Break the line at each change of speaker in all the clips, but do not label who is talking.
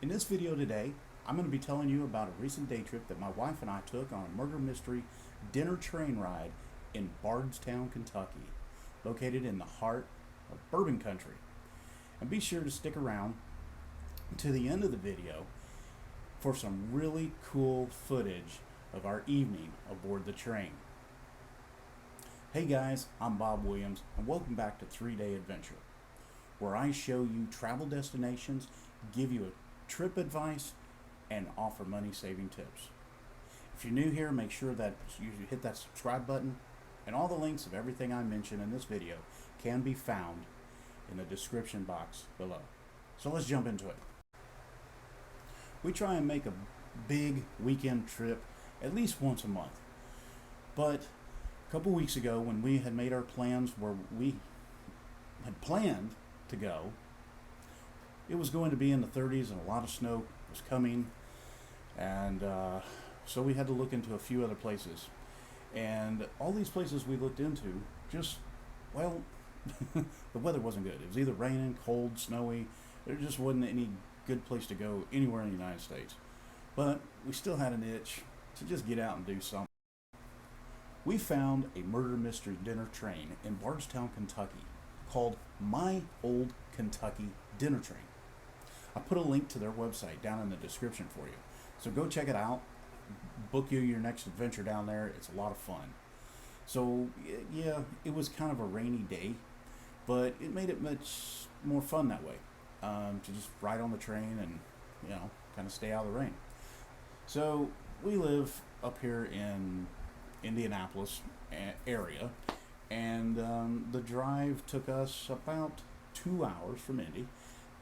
In this video today, I'm going to be telling you about a recent day trip that my wife and I took on a murder mystery dinner train ride in Bardstown, Kentucky, located in the heart of bourbon country. And be sure to stick around to the end of the video for some really cool footage of our evening aboard the train. Hey guys, I'm Bob Williams, and welcome back to 3-Day Adventure, where I show you travel destinations, give you a trip advice, and offer money-saving tips. If you're new here, make sure that you hit that subscribe button, and all the links of everything I mention in this video can be found in the description box below. So let's jump into it. We try and make a big weekend trip at least once a month, but a couple weeks ago when we had made our plans where we had planned to go, it was going to be in the 30s and a lot of snow was coming, and so we had to look into a few other places. And all these places we looked into, just, well, the weather wasn't good. It was either raining, cold, snowy. There just wasn't any good place to go anywhere in the United States. But we still had an itch to just get out and do something. We found a murder mystery dinner train in Bardstown, Kentucky, called My Old Kentucky Dinner Train. I put a link to their website down in the description for you. So go check it out. Book you your next adventure down there. It's a lot of fun. So yeah, it was kind of a rainy day, but it made it much more fun that way. To just ride on the train and, kind of stay out of the rain. So we live up here in Indianapolis area, and the drive took us about 2 hours from Indy,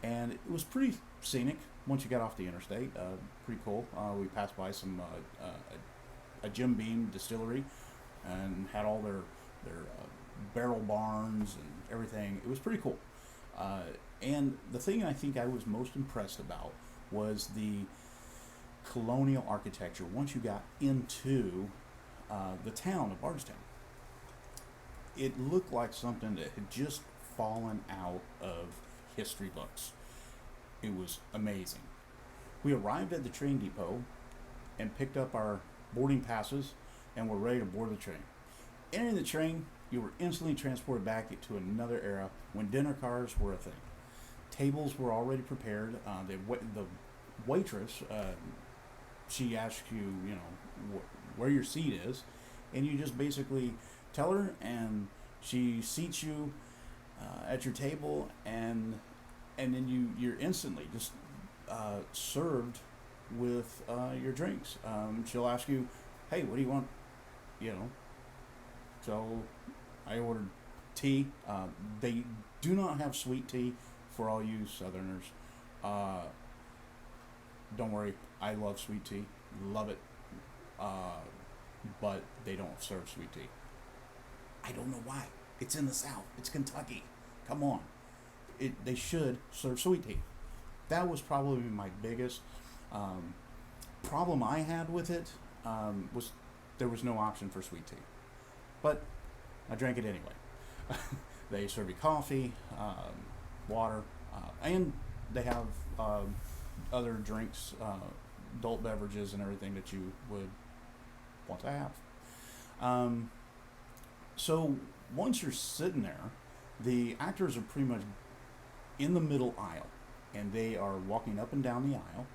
and it was pretty scenic once you got off the interstate. Pretty cool. We passed by some a Jim Beam distillery and had all their barrel barns and everything. It was pretty cool. And the thing I think I was most impressed about was the colonial architecture once you got into the town of Bardstown. It looked like something that had just fallen out of history books. It was amazing. We arrived at the train depot and picked up our boarding passes and were ready to board the train. Entering the train, you were instantly transported back to another era when dinner cars were a thing. Tables were already prepared. The waitress, she asks you, where your seat is, and you just basically tell her, and she seats you at your table, and then you're instantly just served with your drinks. She'll ask you, hey, what do you want? So I ordered tea. They do not have sweet tea for all you Southerners. Don't worry, I love sweet tea, love it, but they don't serve sweet tea. I don't know why. It's in the South. It's Kentucky. Come on. They should serve sweet tea. That was probably my biggest problem I had with it, was there was no option for sweet tea. But I drank it anyway. They serve you coffee, water, and they have other drinks, adult beverages and everything that you would want to have. So once you're sitting there, the actors are pretty much in the middle aisle, and they are walking up and down the aisle,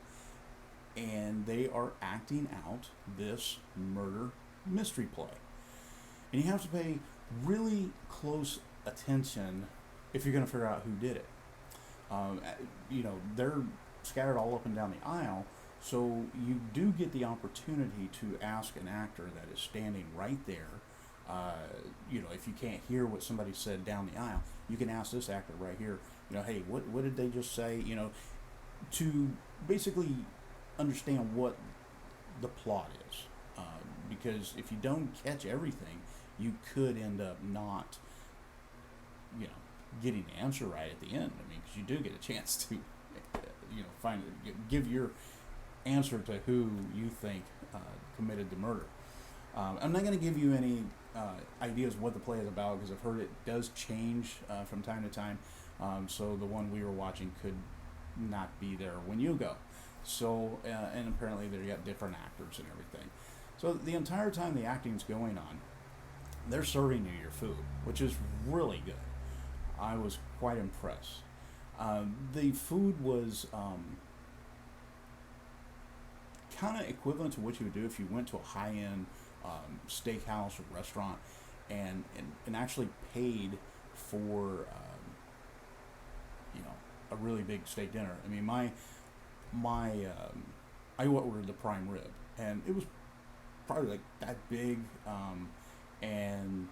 and they are acting out this murder mystery play. And you have to pay really close attention if you're going to figure out who did it. They're scattered all up and down the aisle, so you do get the opportunity to ask an actor that is standing right there. If you can't hear what somebody said down the aisle, you can ask this actor right here, hey, what did they just say? To basically understand what the plot is. Because if you don't catch everything, you could end up not, getting the answer right at the end. Because you do get a chance to, give your answer to who you think committed the murder. I'm not going to give you any ideas what the play is about, because I've heard it does change from time to time. So the one we were watching could not be there when you go. So, and apparently they got different actors and everything. So the entire time the acting's going on, they're serving you your food, which is really good. I was quite impressed. The food was kind of equivalent to what you would do if you went to a high-end steakhouse or restaurant and actually paid for a really big steak dinner. I mean, I ordered the prime rib, and it was probably like that big, and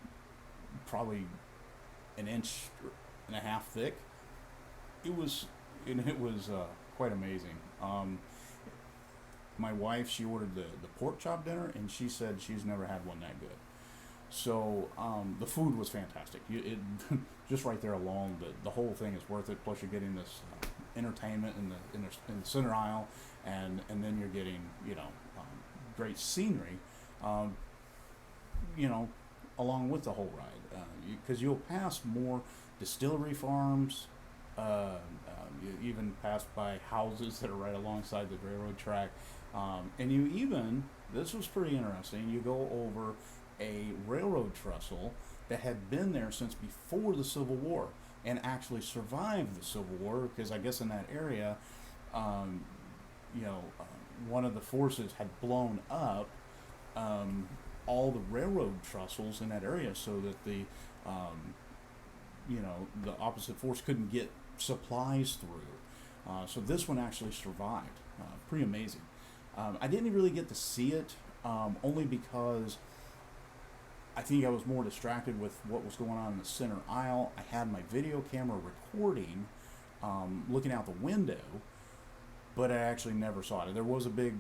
probably an inch and a half thick. It was quite amazing. My wife, she ordered the pork chop dinner, and she said she's never had one that good. So the food was fantastic. Just right there alone, the whole thing is worth it. Plus, you're getting this entertainment in the center aisle, and then you're getting great scenery, um, you know, along with the whole ride. Because you'll pass more distillery farms. You even pass by houses that are right alongside the railroad track, and you even, this was pretty interesting, you go over a railroad trestle that had been there since before the Civil War and actually survived the Civil War, because I guess in that area, um, one of the forces had blown up all the railroad trestles in that area so that um, the opposite force couldn't get supplies through. So this one actually survived. Pretty amazing. I didn't really get to see it, only because I think I was more distracted with what was going on in the center aisle. I had my video camera recording, looking out the window, but I actually never saw it. There was a big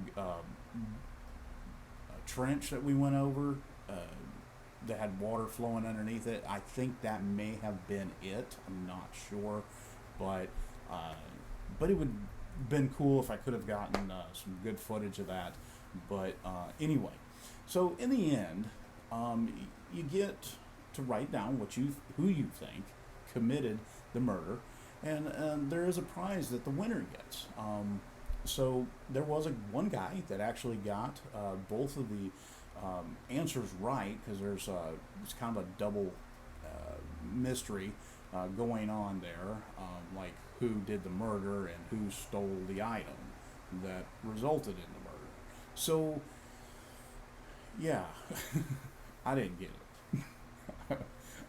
trench that we went over that had water flowing underneath it. I think that may have been it. I'm not sure, but it would have been cool if I could have gotten some good footage of that. But anyway, so in the end, you get to write down who you think committed the murder, and there is a prize that the winner gets. So there was one guy that actually got both of the answers right, because it's kind of a double mystery going on there, like who did the murder and who stole the item that resulted in the murder. So yeah, I didn't get it.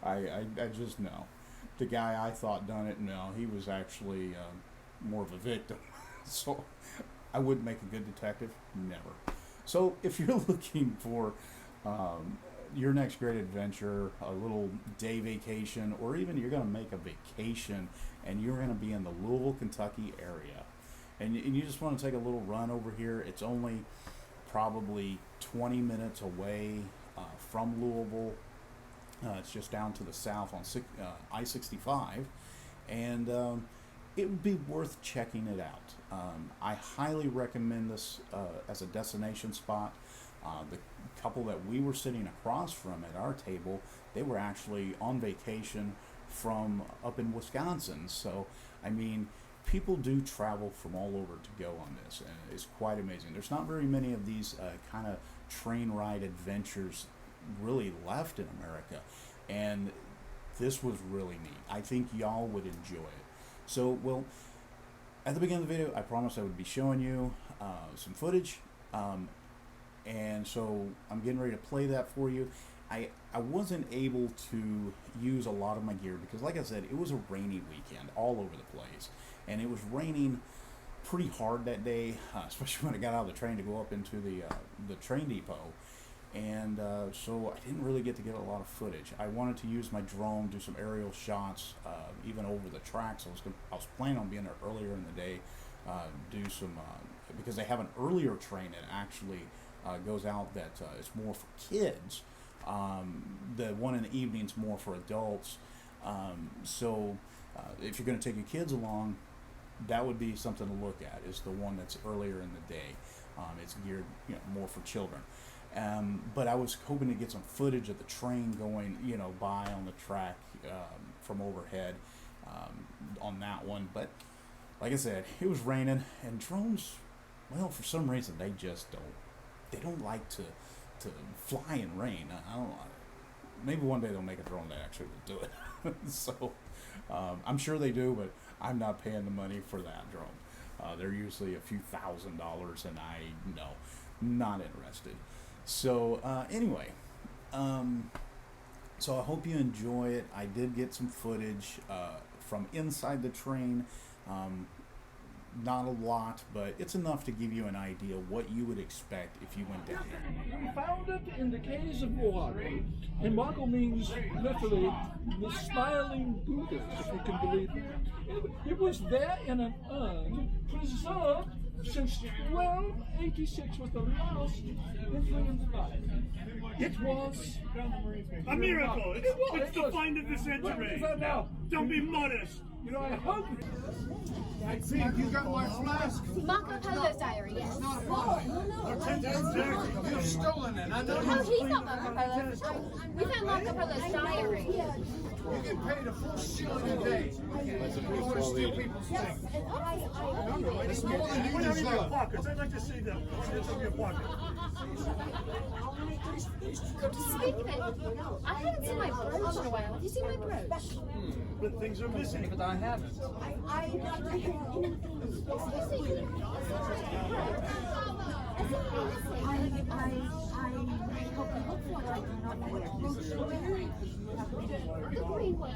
I just know. The guy I thought done it, no, he was actually more of a victim. So I wouldn't make a good detective, never. So if you're looking for your next great adventure, a little day vacation, or even you're going to make a vacation and you're going to be in the Louisville, Kentucky area, and you just want to take a little run over here, it's only probably 20 minutes away from Louisville. It's just down to the south on I-65, and it would be worth checking it out. I highly recommend this as a destination spot. The couple that we were sitting across from at our table, they were actually on vacation from up in Wisconsin. So, I mean, people do travel from all over to go on this, and it's quite amazing. There's not very many of these kind of train ride adventures really left in America, and this was really neat. I think y'all would enjoy it. So, well, at the beginning of the video, I promised I would be showing you some footage, and so I'm getting ready to play that for you. I wasn't able to use a lot of my gear because, like I said, it was a rainy weekend all over the place, and it was raining pretty hard that day, especially when I got out of the train to go up into the train depot. And so I didn't really get to get a lot of footage. I wanted to use my drone, do some aerial shots, even over the tracks. I was planning on being there earlier in the day, do some because they have an earlier train that actually goes out that is more for kids. The one in the evening's more for adults. So if you're going to take your kids along, that would be something to look at. Is the one that's earlier in the day. It's geared more for children. But I was hoping to get some footage of the train going, by on the track from overhead on that one. But like I said, it was raining, and drones, well, for some reason, they just don't like to fly in rain. I don't know. Maybe one day they'll make a drone that actually will do it. So I'm sure they do, but I'm not paying the money for that drone. They're usually a few $1,000s, and not interested. So anyway, so I hope you enjoy it. I did get some footage from inside the train. Not a lot, but it's enough to give you an idea what you would expect if you went down there.
We found it in the caves of Morocco, and Morocco means literally the smiling Buddha, if you can believe it. It was there in an urn, preserved since 1286 was the last influence life. It was
a miracle. It's the find of the century.
Now,
don't be modest.
You know, I hope.
See, you got my flask.
Marco Polo's diary, yes.
You've stolen it. I know.
No, he's not Marco Polo. We found Marco Polo's diary.
You get paid a full shilling a day. You want to steal people's things. It's more than you
Put it in your
deserve.
pockets. I'd like to see them. Put it in your pocket.
Speaking of it, I haven't seen my brooch in a while. Have you seen my brooch?
But things are missing.
But I haven't.
The green one.